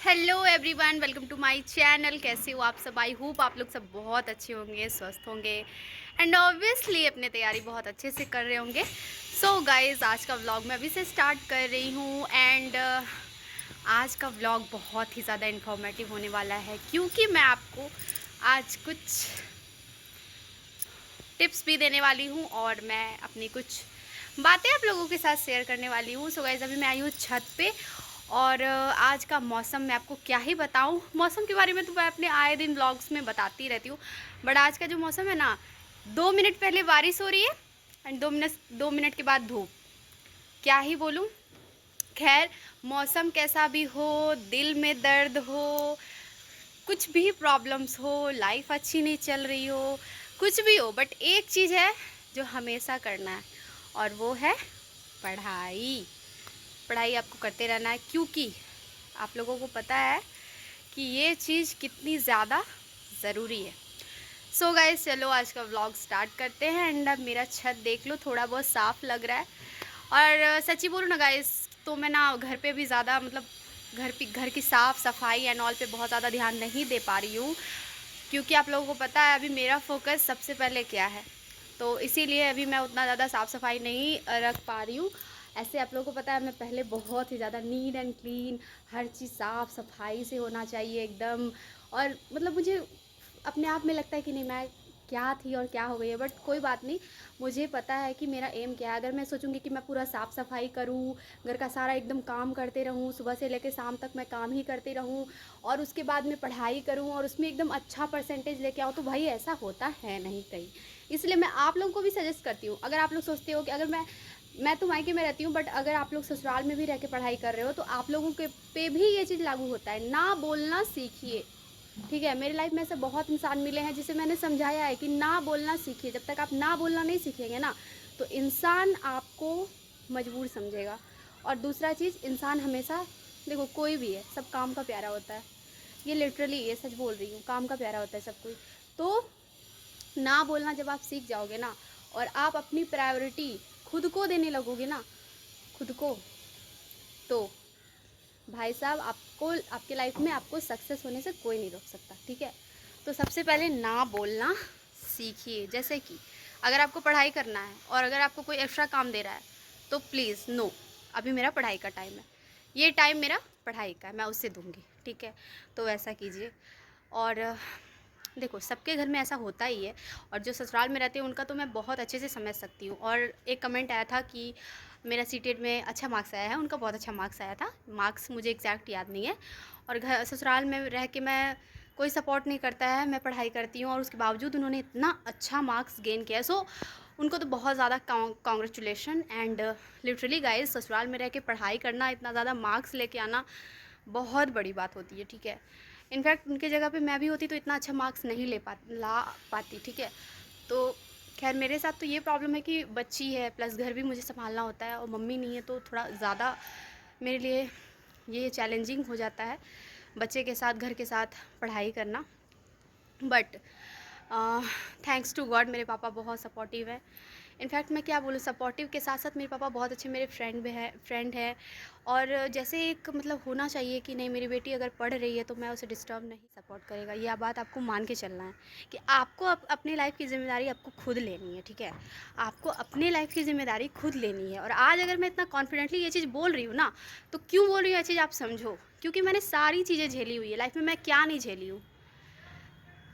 Hello everyone, welcome to my channel. कैसे हो आप सब? आई होप आप लोग सब बहुत अच्छे होंगे, स्वस्थ होंगे एंड ऑब्वियसली अपनी तैयारी बहुत अच्छे से कर रहे होंगे। सो गाइस, आज का व्लॉग मैं अभी से स्टार्ट कर रही हूँ एंड आज का व्लॉग बहुत ही ज़्यादा इन्फॉर्मेटिव होने वाला है, क्योंकि मैं आपको आज कुछ टिप्स भी देने वाली हूँ और मैं अपनी कुछ बातें आप लोगों के साथ शेयर करने वाली हूँ। सो गाइस, अभी मैं आई हूँ छत पे और आज का मौसम मैं आपको क्या ही बताऊँ। मौसम के बारे में तो मैं अपने आए दिन व्लॉग्स में बताती रहती हूँ, बट आज का जो मौसम है ना, 2 मिनट पहले बारिश हो रही है एंड 2 मिनट के बाद धूप। क्या ही बोलूँ। खैर, मौसम कैसा भी हो, दिल में दर्द हो, कुछ भी प्रॉब्लम्स हो, लाइफ अच्छी नहीं चल रही हो, कुछ भी हो, बट एक चीज़ है जो हमेशा करना है और वो है पढ़ाई। पढ़ाई आपको करते रहना है, क्योंकि आप लोगों को पता है कि ये चीज़ कितनी ज़्यादा ज़रूरी है। सो गाइस, चलो आज का व्लॉग स्टार्ट करते हैं। एंड अब मेरा छत देख लो, थोड़ा बहुत साफ़ लग रहा है। और सच्ची बोलूँ ना गाइस, तो मैं ना घर पे भी ज़्यादा मतलब घर की साफ़ सफाई एंड ऑल पे बहुत ज़्यादा ध्यान नहीं दे पा रही हूँ, क्योंकि आप लोगों को पता है अभी मेरा फोकस सबसे पहले क्या है। तो इसीलिए अभी मैं उतना ज़्यादा साफ़ सफाई नहीं रख पा रही हूँ। ऐसे आप लोगों को पता है, मैं पहले बहुत ही ज़्यादा नीट एंड क्लीन, हर चीज़ साफ़ सफाई से होना चाहिए एकदम। और मतलब मुझे अपने आप में लगता है कि नहीं, मैं क्या थी और क्या हो गई है, बट कोई बात नहीं। मुझे पता है कि मेरा एम क्या है। अगर मैं सोचूंगी कि मैं पूरा साफ़ सफाई करूँ, घर का सारा एकदम काम करते रहूँ, सुबह से लेकर शाम तक मैं काम ही करती रहूँ और उसके बाद में पढ़ाई करूँ और उसमें एकदम अच्छा परसेंटेज लेके आऊँ, तो भाई ऐसा होता है नहीं कहीं। इसलिए मैं आप लोगों को भी सजेस्ट करती हूँ, अगर आप लोग सोचते हो कि अगर मैं तो मायके में रहती हूँ, बट अगर आप लोग ससुराल में भी रह के पढ़ाई कर रहे हो, तो आप लोगों के पे भी ये चीज़ लागू होता है। ना बोलना सीखिए, ठीक है। मेरी लाइफ में ऐसे बहुत इंसान मिले हैं जिसे मैंने समझाया है कि ना बोलना सीखिए। जब तक आप ना बोलना नहीं सीखेंगे ना, तो इंसान आपको मजबूर समझेगा। और दूसरा चीज़, इंसान हमेशा, देखो कोई भी है, सब काम का प्यारा होता है। ये लिटरली, ये सच बोल रही हूँ, काम का प्यारा होता है सब कोई। तो ना बोलना जब आप सीख जाओगे ना, और आप अपनी प्रायोरिटी खुद को देने लगोगे ना, खुद को, तो भाई साहब, आपको आपके लाइफ में आपको सक्सेस होने से कोई नहीं रोक सकता, ठीक है। तो सबसे पहले ना बोलना सीखिए। जैसे कि अगर आपको पढ़ाई करना है और अगर आपको कोई एक्स्ट्रा काम दे रहा है, तो प्लीज़ नो, अभी मेरा पढ़ाई का टाइम है, ये टाइम मेरा पढ़ाई का है, मैं उससे दूंगी, ठीक है। तो वैसा कीजिए। और देखो, सबके घर में ऐसा होता ही है, और जो ससुराल में रहते हैं उनका तो मैं बहुत अच्छे से समझ सकती हूँ। और एक कमेंट आया था कि मेरा सीटेट में अच्छा मार्क्स आया है, उनका बहुत अच्छा मार्क्स आया था। मार्क्स मुझे एग्जैक्ट याद नहीं है। और घर ससुराल में रह के मैं, कोई सपोर्ट नहीं करता है, मैं पढ़ाई करती हूँ और उसके बावजूद उन्होंने इतना अच्छा मार्क्स गेन किया। सो उनको तो बहुत ज़्यादा कॉन्ग्रेचुलेशन। एंड लिटरली गाइस, ससुराल में रह के पढ़ाई करना, इतना ज़्यादा मार्क्स लेके आना बहुत बड़ी बात होती है, ठीक है। इनफैक्ट उनके जगह पे मैं भी होती तो इतना अच्छा मार्क्स नहीं ला पाती, ठीक है। तो खैर, मेरे साथ तो ये प्रॉब्लम है कि बच्ची है, प्लस घर भी मुझे संभालना होता है और मम्मी नहीं है, तो थोड़ा ज़्यादा मेरे लिए ये चैलेंजिंग हो जाता है, बच्चे के साथ, घर के साथ पढ़ाई करना। बट थैंक्स टू गॉड, मेरे पापा बहुत सपोर्टिव है। इनफैक्ट मैं क्या बोलूँ, सपोर्टिव के साथ साथ मेरे पापा बहुत अच्छे मेरे फ्रेंड है। और जैसे एक मतलब होना चाहिए कि नहीं, मेरी बेटी अगर पढ़ रही है तो मैं उसे डिस्टर्ब नहीं, सपोर्ट करेगा। यह बात आपको मान के चलना है कि आपको अपनी लाइफ की ज़िम्मेदारी आपको खुद लेनी है, ठीक है। आपको अपनी लाइफ की ज़िम्मेदारी खुद लेनी है। और आज अगर मैं इतना कॉन्फिडेंटली ये चीज़ बोल रही हूँ ना, तो क्यों बोल रही हूँ ये चीज़ आप समझो, क्योंकि मैंने सारी चीज़ें झेली हुई है लाइफ में। मैं क्या नहीं झेली हूँ?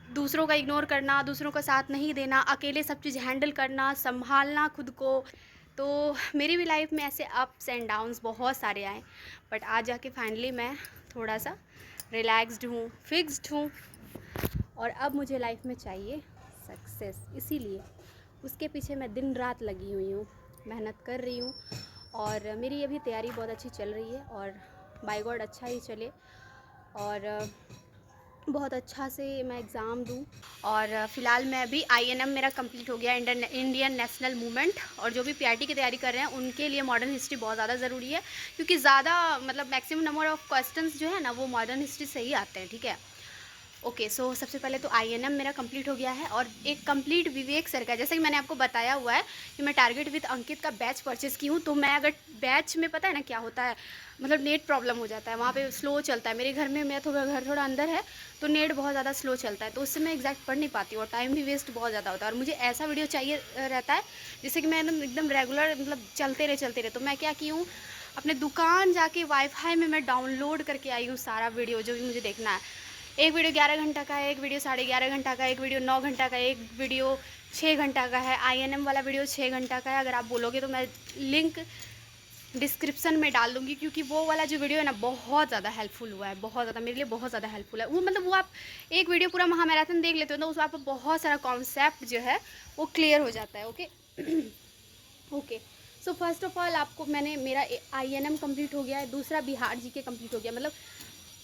दूसरों का इग्नोर करना, दूसरों का साथ नहीं देना, अकेले सब चीज़ हैंडल करना, संभालना खुद को। तो मेरी भी लाइफ में ऐसे अप्स एंड डाउन्स बहुत सारे आए, बट आज जाके फाइनली मैं थोड़ा सा रिलैक्स्ड हूँ, फिक्स्ड हूँ। और अब मुझे लाइफ में चाहिए सक्सेस, इसीलिए उसके पीछे मैं दिन रात लगी हुई हूँ, मेहनत कर रही हूँ। और मेरी अभी तैयारी बहुत अच्छी चल रही है और बाय गॉड अच्छा ही चले, और बहुत अच्छा से मैं एग्ज़ाम दूँ। और फ़िलहाल मैं अभी आईएनएम मेरा कंप्लीट हो गया, इंडियन नेशनल मूवमेंट। और जो भी पीआरटी की तैयारी कर रहे हैं उनके लिए मॉडर्न हिस्ट्री बहुत ज़्यादा ज़रूरी है, क्योंकि ज़्यादा मतलब मैक्सिमम नंबर ऑफ़ क्वेश्चंस जो है ना, वो मॉडर्न हिस्ट्री से ही आते हैं, ठीक है। ओके सो सबसे पहले तो आईएनएम मेरा कंप्लीट हो गया है और एक कंप्लीट विवेक सर का, जैसे कि मैंने आपको बताया हुआ है कि मैं टारगेट विद अंकित का बैच परचेज़ की हूँ। तो मैं अगर बैच में, पता है ना क्या होता है, मतलब नेट प्रॉब्लम हो जाता है वहाँ पे, स्लो चलता है। मेरे घर में, मैं थोड़ा घर थोड़ा अंदर है तो नेट बहुत ज़्यादा स्लो चलता है, तो उससे मैं एग्जैक्ट पढ़ नहीं पाती हूँ और टाइम भी वेस्ट बहुत ज़्यादा होता है। और मुझे ऐसा वीडियो चाहिए रहता है जिससे कि मैं एकदम रेगुलर मतलब चलते रहे। तो मैं क्या की हूँ, अपने दुकान जाके वाईफाई में मैं डाउनलोड करके आई हूँ सारा वीडियो जो भी मुझे देखना है। एक वीडियो 11 घंटा का है, एक वीडियो 11.5 घंटा का है, एक वीडियो 9 घंटा का है, एक वीडियो 6 घंटा का है। आईएनएम वाला वीडियो 6 घंटा का है। अगर आप बोलोगे तो मैं लिंक डिस्क्रिप्शन में डाल दूँगी, क्योंकि वो वाला जो वीडियो है ना बहुत ज़्यादा हेल्पफुल हुआ है, बहुत ज़्यादा मेरे लिए बहुत ज़्यादा हेल्पफुल है वो। मतलब वो आप एक वीडियो पूरा महामैराथन देख लेते हो तो उसमें आपको बहुत सारा कॉन्सेप्ट जो है वो क्लियर हो जाता है। Okay okay so first of all आपको मैंने मेरा आईएनएम कंप्लीट हो गया है। दूसरा बिहार जी के कंप्लीट हो गया, मतलब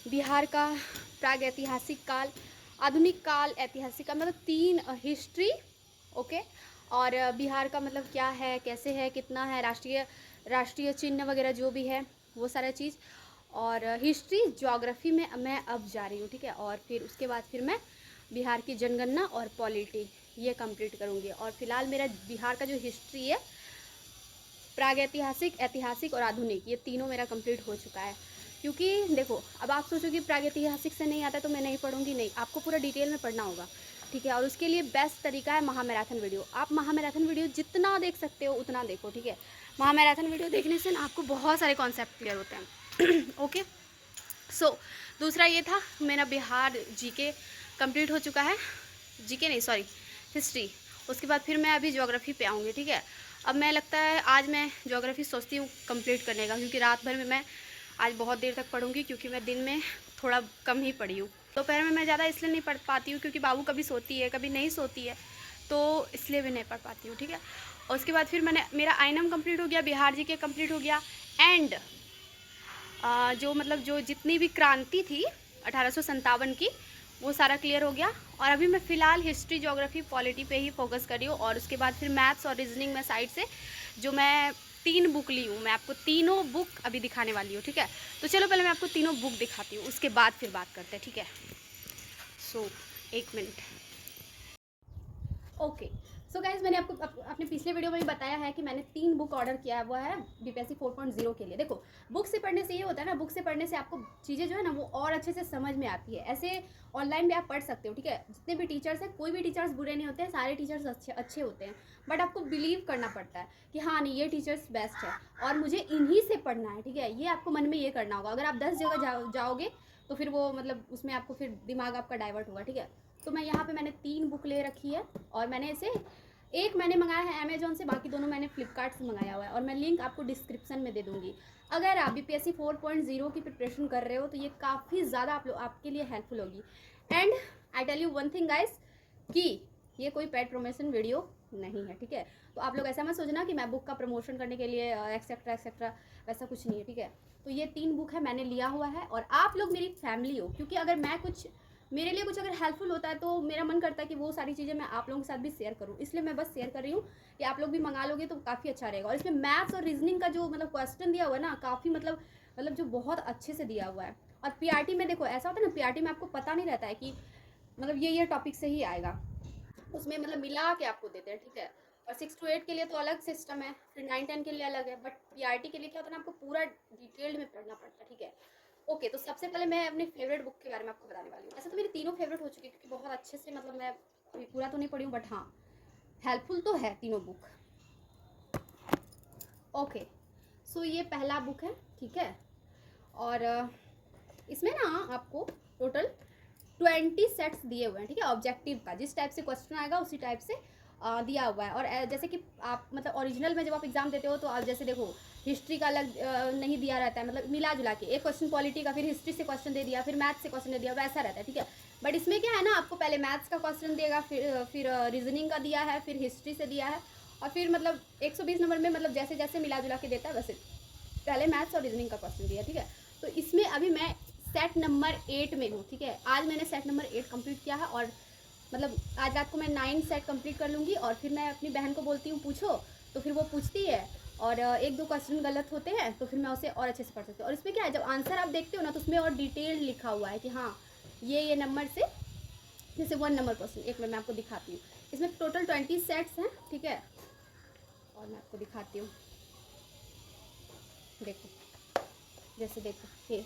बिहार का प्राग ऐतिहासिक काल, आधुनिक काल, ऐतिहासिक काल, मतलब 3 हिस्ट्री। ओके और बिहार का मतलब क्या है, कैसे है, कितना है, राष्ट्रीय चिन्ह वगैरह जो भी है वो सारा चीज़। और हिस्ट्री ज्योग्राफी में मैं अब जा रही हूँ, ठीक है। और फिर उसके बाद फिर मैं बिहार की जनगणना और पॉलिटी ये कंप्लीट करूँगी। और फिलहाल मेरा बिहार का जो हिस्ट्री है, प्राग ऐतिहासिक, ऐतिहासिक और आधुनिक, ये तीनों मेरा कंप्लीट हो चुका है। क्योंकि देखो, अब आप सोचो कि प्राग ऐतिहासिक से नहीं आता तो मैं नहीं पढ़ूंगी, नहीं, आपको पूरा डिटेल में पढ़ना होगा, ठीक है। और उसके लिए बेस्ट तरीका है महामैराथन वीडियो। आप महामैराथन वीडियो जितना देख सकते हो उतना देखो, ठीक है। महामैराथन वीडियो देखने से ना आपको बहुत सारे कॉन्सेप्ट क्लियर होते हैं। ओके सो दूसरा ये था मेरा बिहार जीके कंप्लीट हो चुका है, जीके नहीं सॉरी हिस्ट्री। उसके बाद फिर मैं अभी ज्योग्राफी पे आऊँगी, ठीक है। अब मैं लगता है आज मैं ज्योग्राफी सोचती हूँ कंप्लीट करने का, क्योंकि रात भर में मैं आज बहुत देर तक पढ़ूंगी, क्योंकि मैं दिन में थोड़ा कम ही पढ़ी हूँ। दोपहर में मैं ज़्यादा इसलिए नहीं पढ़ पाती हूँ क्योंकि बाबू कभी सोती है कभी नहीं सोती है, तो इसलिए भी नहीं पढ़ पाती हूँ, ठीक है। और उसके बाद फिर मैंने मेरा आईएनएम कंप्लीट हो गया, बिहार जी के कंप्लीट हो गया। एंड जो मतलब जो जितनी भी क्रांति थी 1857 की, वो सारा क्लियर हो गया। और अभी मैं फ़िलहाल हिस्ट्री ज्योग्राफी पॉलिटी पे ही फोकस कर रही हूँ। और उसके बाद फिर मैथ्स और रीजनिंग में साइड से जो मैं 3 बुक ली हूँ, मैं आपको तीनों बुक अभी दिखाने वाली हूँ, ठीक है। तो चलो पहले मैं आपको तीनों बुक दिखाती हूँ, उसके बाद फिर बात करते हैं, ठीक है। सो एक मिनट। ओके सो गाइज, मैंने आपको अपने पिछले वीडियो में भी बताया है कि मैंने 3 बुक ऑर्डर किया हुआ है बीपीएससी 4.0 के लिए। देखो, बुक से पढ़ने से ये होता है ना, बुक से पढ़ने से आपको चीज़ें जो है ना वो और अच्छे से समझ में आती है। ऐसे ऑनलाइन भी आप पढ़ सकते हो, ठीक है। जितने भी टीचर्स हैं, कोई भी टीचर्स बुरे नहीं होते हैं, सारे टीचर्स अच्छे होते हैं। बट आपको बिलीव करना पड़ता है कि हाँ नहीं, ये टीचर्स बेस्ट है और मुझे इन्हीं से पढ़ना है, ठीक है। ये आपको मन में ये करना होगा। अगर आप 10 जगह जाओगे तो फिर वो मतलब उसमें आपको फिर दिमाग आपका डाइवर्ट होगा, ठीक है। तो मैं यहाँ पे मैंने 3 बुक ले रखी है और मैंने इसे, एक मैंने मंगाया है अमेजोन से, बाकी दोनों मैंने फ्लिपकार्ट से मंगाया हुआ है। और मैं लिंक आपको डिस्क्रिप्शन में दे दूँगी। अगर आप बीपीएससी 4.0 की प्रिपरेशन कर रहे हो तो ये काफ़ी ज़्यादा आपके लिए हेल्पफुल होगी। And I tell you one thing guys, कि ये कोई पेड प्रमोशन वीडियो नहीं है, ठीक है। तो आप लोग ऐसा मत सोचना कि मैं बुक का प्रमोशन करने के लिए एक्सेट्रा एक्सेट्रा, वैसा कुछ नहीं है, ठीक है। तो ये 3 बुक है, मैंने लिया हुआ है। और आप लोग मेरी फैमिली हो, क्योंकि अगर मैं कुछ, मेरे लिए कुछ अगर हेल्पफुल होता है तो मेरा मन करता है कि वो सारी चीज़ें मैं आप लोगों के साथ भी शेयर करूँ, इसलिए मैं बस शेयर कर रही हूँ कि आप लोग भी मंगा लोगे तो काफ़ी अच्छा रहेगा। और इसमें मैथ्स और रीजनिंग का जो मतलब क्वेश्चन दिया हुआ है ना, काफ़ी मतलब जो बहुत अच्छे से दिया हुआ है। और पीआरटी में देखो ऐसा होता है ना, पीआरटी में आपको पता नहीं रहता है कि मतलब ये टॉपिक से ही आएगा, उसमें मतलब मिला के आपको देते हैं, ठीक है। और 6 to 8 के लिए तो अलग सिस्टम है, फिर 9-10 के लिए अलग है। बट पीआरटी के लिए क्या होता है ना, आपको पूरा डिटेल्ड में पढ़ना पड़ता है, ठीक है। ओके तो सबसे पहले मैं अपने फेवरेट बुक के बारे में आपको बताने वाली हूँ। ऐसे तो मेरी तीनों फेवरेट हो चुकी है, क्योंकि बहुत अच्छे से मतलब मैं अभी पूरा तो नहीं पढ़ी हूँ, बट हाँ हेल्पफुल तो है तीनों बुक। ओके सो ये पहला बुक है, ठीक है। और इसमें ना आपको टोटल 20 सेट्स दिए हुए हैं, ठीक है। ऑब्जेक्टिव का जिस टाइप से क्वेश्चन आएगा उसी टाइप से दिया हुआ है। और जैसे कि आप मतलब ओरिजिनल में जब आप एग्जाम देते हो तो आप जैसे देखो, हिस्ट्री का अलग नहीं दिया रहता है, मतलब मिला जुला के एक क्वेश्चन पॉलिटी का, फिर हिस्ट्री से क्वेश्चन दे दिया, फिर मैथ्स से क्वेश्चन दे दिया, वैसा रहता है, ठीक है। बट इसमें क्या है ना, आपको पहले मैथ्स का क्वेश्चन देगा, फिर रीजनिंग का दिया है, फिर हिस्ट्री से दिया है, और फिर मतलब 120 नंबर में मतलब जैसे जैसे मिला जुला के देता है वैसे पहले मैथ्स और रीजनिंग का क्वेश्चन दिया, ठीक है। तो इसमें अभी मैं सेट नंबर 8 में हूँ, ठीक है। आज मैंने सेट नंबर 8 कंप्लीट किया है और मतलब आज रात को मैं 9 सेट कंप्लीट कर लूँगी। और फिर मैं अपनी बहन को बोलती हूँ पूछो, तो फिर वो पूछती है और 1-2 क्वेश्चन गलत होते हैं तो फिर मैं उसे और अच्छे से पढ़ सकती हूँ। और इसमें क्या है, जब आंसर आप देखते हो ना तो उसमें और डिटेल लिखा हुआ है कि हाँ ये नंबर से जैसे 1 नंबर क्वेश्चन, एक मिनट मैं आपको दिखाती हूँ। इसमें टोटल 20 सेट्स हैं, ठीक है। और मैं आपको दिखाती हूँ, देखो, जैसे देखो ये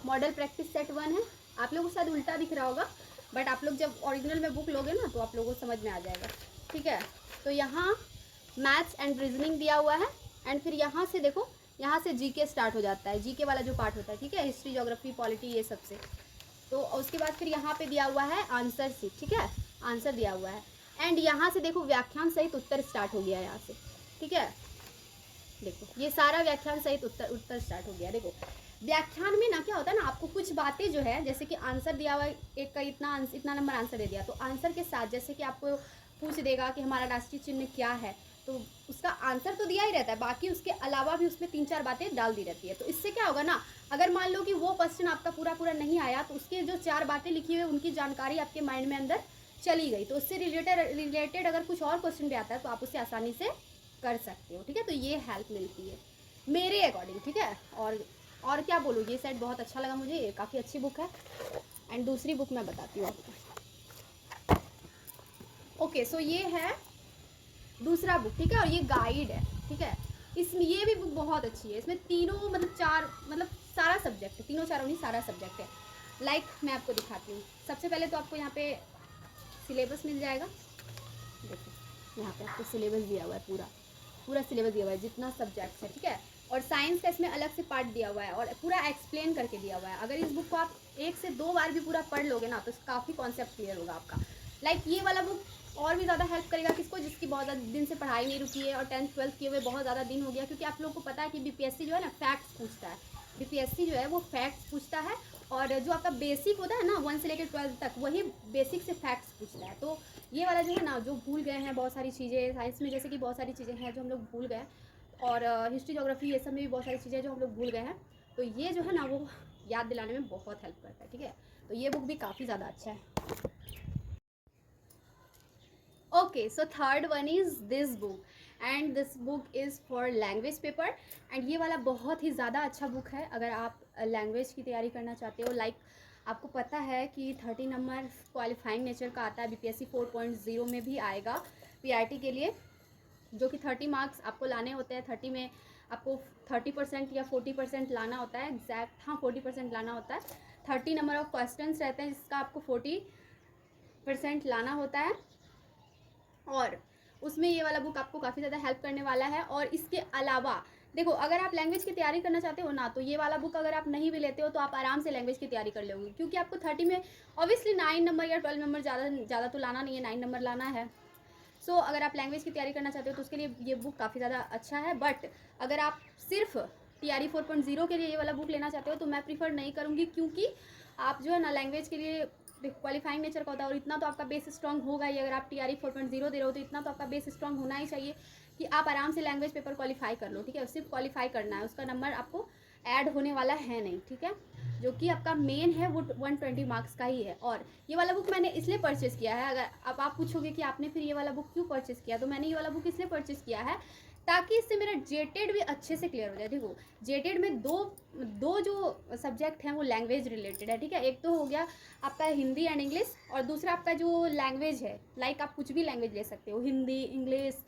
मॉडल प्रैक्टिस सेट 1 है। आप लोगों को शायद उल्टा दिख रहा होगा, बट आप लोग जब ओरिजिनल में बुक लोगे ना तो आप लोगों को समझ में आ जाएगा, ठीक है। तो यहाँ मैथ्स एंड रीजनिंग दिया हुआ है, एंड फिर यहाँ से देखो, यहाँ से जीके स्टार्ट हो जाता है, जीके वाला जो पार्ट होता है, ठीक है, हिस्ट्री, ज्योग्राफी, पॉलिटी, ये सब से। तो उसके बाद फिर यहाँ पे दिया हुआ है आंसर शीट, ठीक है, आंसर दिया हुआ है। एंड यहाँ से देखो व्याख्यान सहित उत्तर स्टार्ट हो गया है यहाँ से, ठीक है। देखो ये सारा व्याख्यान सहित उत्तर स्टार्ट हो गया। देखो व्याख्यान में ना क्या होता है ना, आपको कुछ बातें जो है, जैसे कि आंसर दिया हुआ एक का इतना नंबर आंसर दे दिया, तो आंसर के साथ जैसे कि आपको पूछ देगा कि हमारा राष्ट्रीय चिन्ह क्या है, तो उसका आंसर तो दिया ही रहता है, बाकी उसके अलावा भी उसमें 3-4 बातें डाल दी रहती है। तो इससे क्या होगा ना, अगर मान लो कि वो क्वेश्चन आपका पूरा नहीं आया, तो उसके जो 4 बातें लिखी हुई उनकी जानकारी आपके माइंड में अंदर चली गई, तो उससे रिलेटेड अगर कुछ और क्वेश्चन भी आता है तो आप उसे आसानी से कर सकते हो, ठीक है। तो ये हेल्प मिलती है मेरे अकॉर्डिंग, ठीक है। और क्या बोलूँ, ये सेट बहुत अच्छा लगा मुझे, ये काफ़ी अच्छी बुक है। एंड दूसरी बुक मैं बताती हूँ आपको। ओके, सो ये है दूसरा बुक, ठीक है, और ये गाइड है, ठीक है। इसमें ये भी बुक बहुत अच्छी है, इसमें तीनों मतलब 4 मतलब सारा सब्जेक्ट है, तीनों चारों नहीं, सारा सब्जेक्ट है। लाइक मैं आपको दिखाती हूँ। सबसे पहले तो आपको यहाँ पे सिलेबस मिल जाएगा, देखो यहाँ पे आपको सिलेबस दिया हुआ है, पूरा सिलेबस दिया हुआ है, जितना सब्जेक्ट्स है, ठीक है। और साइंस का इसमें अलग से पार्ट दिया हुआ है और पूरा एक्सप्लेन करके दिया हुआ है। अगर इस बुक को आप 1 से 2 बार भी पूरा पढ़ लोगे ना, तो काफ़ी कॉन्सेप्ट क्लियर होगा आपका। लाइक ये वाला बुक और भी ज़्यादा हेल्प करेगा किसको, जिसकी बहुत ज़्यादा दिन से पढ़ाई नहीं रुकी है और 10th 12th किए हुए बहुत ज़्यादा दिन हो गया, क्योंकि आप लोगों को पता है कि बीपीएससी जो है ना फैक्ट्स पूछता है, बीपीएससी जो है वो फैक्ट्स पूछता है, और जो आपका बेसिक होता है ना 1 से लेकर 12th तक, वही बेसिक से फैक्ट्स पूछता है। तो ये वाला जो है ना, जो भूल गए हैं बहुत सारी चीज़ें साइंस में, जैसे कि बहुत सारी चीज़ें हैं जो हम लोग भूल गए, और हिस्ट्री ज्योग्राफी ये सब में भी बहुत सारी चीज़ें जो हम लोग भूल गए हैं, तो ये जो है ना वो याद दिलाने में बहुत हेल्प करता है, ठीक है। तो ये बुक भी काफ़ी ज़्यादा अच्छा है। Okay, so third one is this book, and this book is for language paper. And ये वाला बहुत ही ज़्यादा अच्छा बुक है अगर आप लैंग्वेज की तैयारी करना चाहते हो। लाइक आपको पता है कि 30 नंबर क्वालिफाइंग नेचर का आता है, बीपीएससी 4.0 में भी आएगा पीआरटी के लिए, जो कि 30 मार्क्स आपको लाने होते हैं। 30 में आपको 30% या 40% लाना होता है, एग्जैक्ट, हाँ 40% लाना होता है। 30 नंबर ऑफ क्वेश्चंस रहते हैं जिसका आपको 40% लाना होता है, और उसमें ये वाला बुक आपको काफ़ी ज़्यादा हेल्प करने वाला है। और इसके अलावा देखो, अगर आप लैंग्वेज की तैयारी करना चाहते हो ना, तो ये वाला बुक अगर आप नहीं भी लेते हो तो आप आराम से लैंग्वेज की तैयारी कर लोगे, क्योंकि आपको 30 में ऑब्वियसली 9 नंबर या 12 नंबर ज़्यादा तो लाना नहीं है, 9 नंबर लाना है। सो अगर आप लैंग्वेज की तैयारी करना चाहते हो तो उसके लिए ये बुक काफ़ी ज़्यादा अच्छा है। बट अगर आप सिर्फ टीआरई 4.0 के लिए ये वाला बुक लेना चाहते हो तो मैं प्रीफर नहीं करूँगी, क्योंकि आप जो है ना लैंग्वेज के लिए क्वालिफाइंग नेचर का होता है, और इतना तो आपका बेस स्ट्रॉन्ग होगा ही। अगर आप टीआरई 4.0 दे रहे हो तो इतना तो आपका बेस स्ट्रॉन्ग होना ही चाहिए कि आप आराम से लैंग्वेज पेपर क्वालिफाई कर लो, ठीक है। सिर्फ क्वालिफाई करना है, उसका नंबर आपको ऐड होने वाला है नहीं, ठीक है। जो कि आपका मेन है वो 120 मार्क्स का ही है। और ये वाला बुक मैंने इसलिए परचेज़ किया है, अगर अब आप पूछोगे कि आपने फिर ये वाला बुक क्यों परचेज़ किया, तो मैंने ये वाला बुक इसलिए परचेज़ किया है ताकि इससे मेरा जेटेड भी अच्छे से क्लियर हो जाए। देखो जेटेड में दो जो सब्जेक्ट हैं वो लैंग्वेज रिलेटेड है, ठीक है। एक तो हो गया आपका हिंदी एंड इंग्लिश, और दूसरा आपका जो लैंग्वेज है, लाइक आप कुछ भी लैंग्वेज ले सकते हो, हिंदी, इंग्लिश,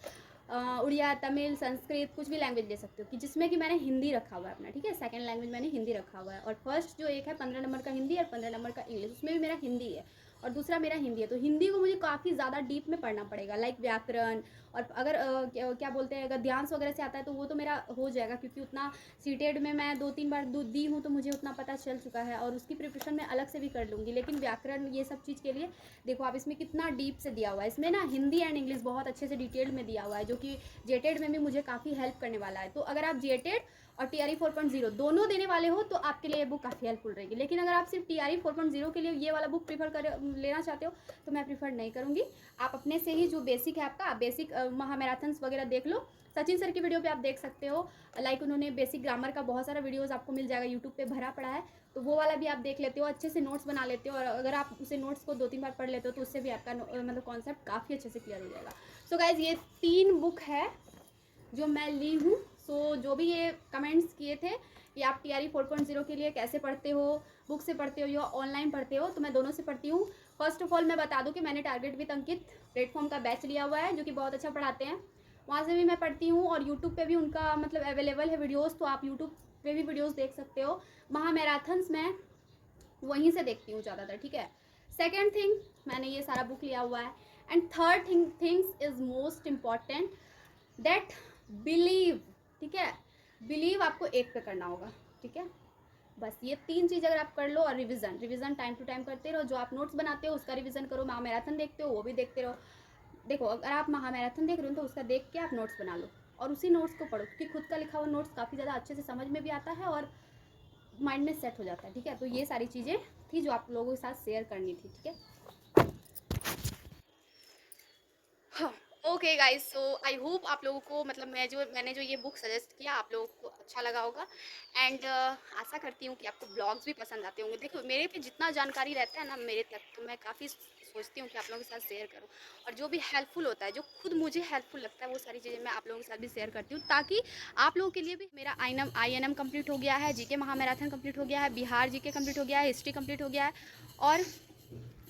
उड़िया, तमिल, संस्कृत, कुछ भी लैंग्वेज ले सकते हो, कि जिसमें कि मैंने हिंदी रखा हुआ है अपना, ठीक है। सेकंड लैंग्वेज मैंने हिंदी रखा हुआ है, और फर्स्ट जो एक है 15 नंबर का हिंदी और 15 नंबर का इंग्लिश, उसमें भी मेरा हिंदी है और दूसरा मेरा हिंदी है। तो हिंदी को मुझे काफ़ी ज़्यादा डीप में पढ़ना पड़ेगा, लाइक व्याकरण, और अगर क्या बोलते हैं, अगर ध्यांस वगैरह से आता है तो वो तो मेरा हो जाएगा, क्योंकि उतना सीटेड में मैं 2-3 बार दी हूँ तो मुझे उतना पता चल चुका है, और उसकी प्रिपरेशन मैं अलग से भी कर लूँगी। लेकिन व्याकरण ये सब चीज़ के लिए देखो आप इसमें कितना डीप से दिया हुआ है, इसमें ना हिंदी एंड इंग्लिश बहुत अच्छे से डिटेल में दिया हुआ है, जो कि जेटेड में भी मुझे काफ़ी हेल्प करने वाला है। तो अगर आप जेटेड और टीआरई 4.0 दोनों देने वाले हो तो आपके लिए ये बुक काफ़ी हेल्पफुल रहेगी। लेकिन अगर आप सिर्फ टीआरई 4.0 के लिए ये वाला बुक प्रीफर कर लेना चाहते हो तो मैं प्रीफर नहीं करूँगी। आप अपने से ही जो बेसिक है आपका, बेसिक महामैराथन्स वगैरह देख लो, सचिन सर की वीडियो पे आप देख सकते हो। लाइक उन्होंने बेसिक ग्रामर का बहुत सारा वीडियोस आपको मिल जाएगा, यूट्यूब पे भरा पड़ा है, तो वो वाला भी आप देख लेते हो, अच्छे से नोट्स बना लेते हो, और अगर आप उसे नोट्स को 2-3 बार पढ़ लेते हो तो उससे भी आपका मतलब कॉन्सेप्ट काफ़ी अच्छे से क्लियर हो जाएगा। सो गाइज ये 3 बुक है जो मैं ली हूँ। सो जो भी ये कमेंट्स किए थे कि आप TRE 4.0 के लिए कैसे पढ़ते हो, बुक से पढ़ते हो या ऑनलाइन पढ़ते हो, तो मैं दोनों से पढ़ती हूँ। फर्स्ट ऑफ ऑल मैं बता दूँ कि मैंने टारगेट विद अंकित प्लेटफॉर्म का बैच लिया हुआ है, जो कि बहुत अच्छा पढ़ाते हैं। वहाँ से भी मैं पढ़ती हूँ और यूट्यूब पे भी उनका मतलब अवेलेबल है वीडियोज़, तो आप यूट्यूब पे भी वीडियोज़ देख सकते हो। महामैराथन्स मैं वहीं से देखती हूँ ज़्यादातर, ठीक है। सेकेंड थिंग, मैंने ये सारा बुक लिया हुआ है। And third things is most important, that believe, ठीक है। बिलीव आपको एक पे करना होगा, ठीक है। बस ये 3 चीज़ अगर आप कर लो, और रिवीजन टाइम टू टाइम करते रहो। जो आप नोट्स बनाते हो उसका रिवीजन करो, महामैराथन देखते हो वो भी देखते रहो। देखो, अगर आप महामैराथन देख रहे हो तो उसका देख के आप नोट्स बना लो और उसी नोट्स को पढ़ो, क्योंकि खुद का लिखा हुआ नोट्स काफ़ी ज़्यादा अच्छे से समझ में भी आता है और माइंड में सेट हो जाता है, ठीक है। तो ये सारी चीज़ें थी जो आप लोगों के साथ शेयर करनी थी, ठीक है। Okay guys, so I hope आप लोगों को मतलब मैंने जो ये बुक सजेस्ट किया आप लोगों को अच्छा लगा होगा। एंड आशा करती हूँ कि आपको ब्लॉग्स भी पसंद आते होंगे। देखो, मेरे पे जितना जानकारी रहता है ना मेरे तक, तो मैं काफ़ी सोचती हूँ कि आप लोगों के साथ शेयर करूँ, और जो भी हेल्पफुल होता है, जो खुद मुझे हेल्पफुल लगता है, वो सारी चीज़ें मैं आप लोगों के साथ भी शेयर करती हूँ, ताकि आप लोगों के लिए भी। मेरा INM कंप्लीट हो गया है, GK महामैराथन कंप्लीट हो गया है, बिहार GK कंप्लीट हो गया है, हिस्ट्री कंप्लीट हो गया है, और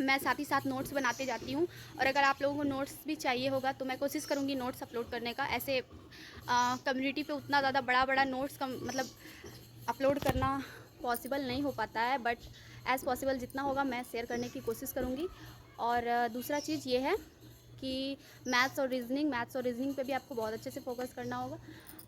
मैं साथ ही साथ नोट्स बनाते जाती हूँ। और अगर आप लोगों को नोट्स भी चाहिए होगा तो मैं कोशिश करूँगी नोट्स अपलोड करने का। ऐसे कम्युनिटी पे उतना ज़्यादा बड़ा नोट्स मतलब अपलोड करना पॉसिबल नहीं हो पाता है, बट एज़ पॉसिबल जितना होगा मैं शेयर करने की कोशिश करूँगी। और दूसरा चीज़ ये है कि मैथ्स और रीजनिंग पे भी आपको बहुत अच्छे से फोकस करना होगा।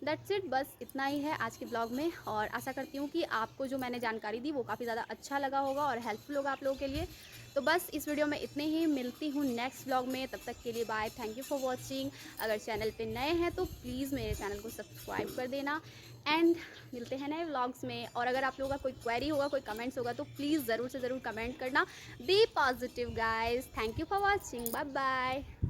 दैट्स इट, बस इतना ही है आज के ब्लॉग में। और आशा करती हूँ कि आपको जो मैंने जानकारी दी वो काफ़ी ज़्यादा अच्छा लगा होगा और हेल्पफुल होगा आप लोगों के लिए। तो बस इस वीडियो में इतने ही, मिलती हूँ नेक्स्ट ब्लॉग में, तब तक के लिए bye, thank you for watching. अगर चैनल पे नए हैं तो प्लीज़ मेरे चैनल को सब्सक्राइब कर देना। एंड मिलते हैं नए व्लॉग्स में। और अगर आप लोगों का कोई क्वेरी होगा, कोई कमेंट्स होगा, तो प्लीज़ ज़रूर से ज़रूर कमेंट करना। Be positive guys, thank you for watching, bye bye.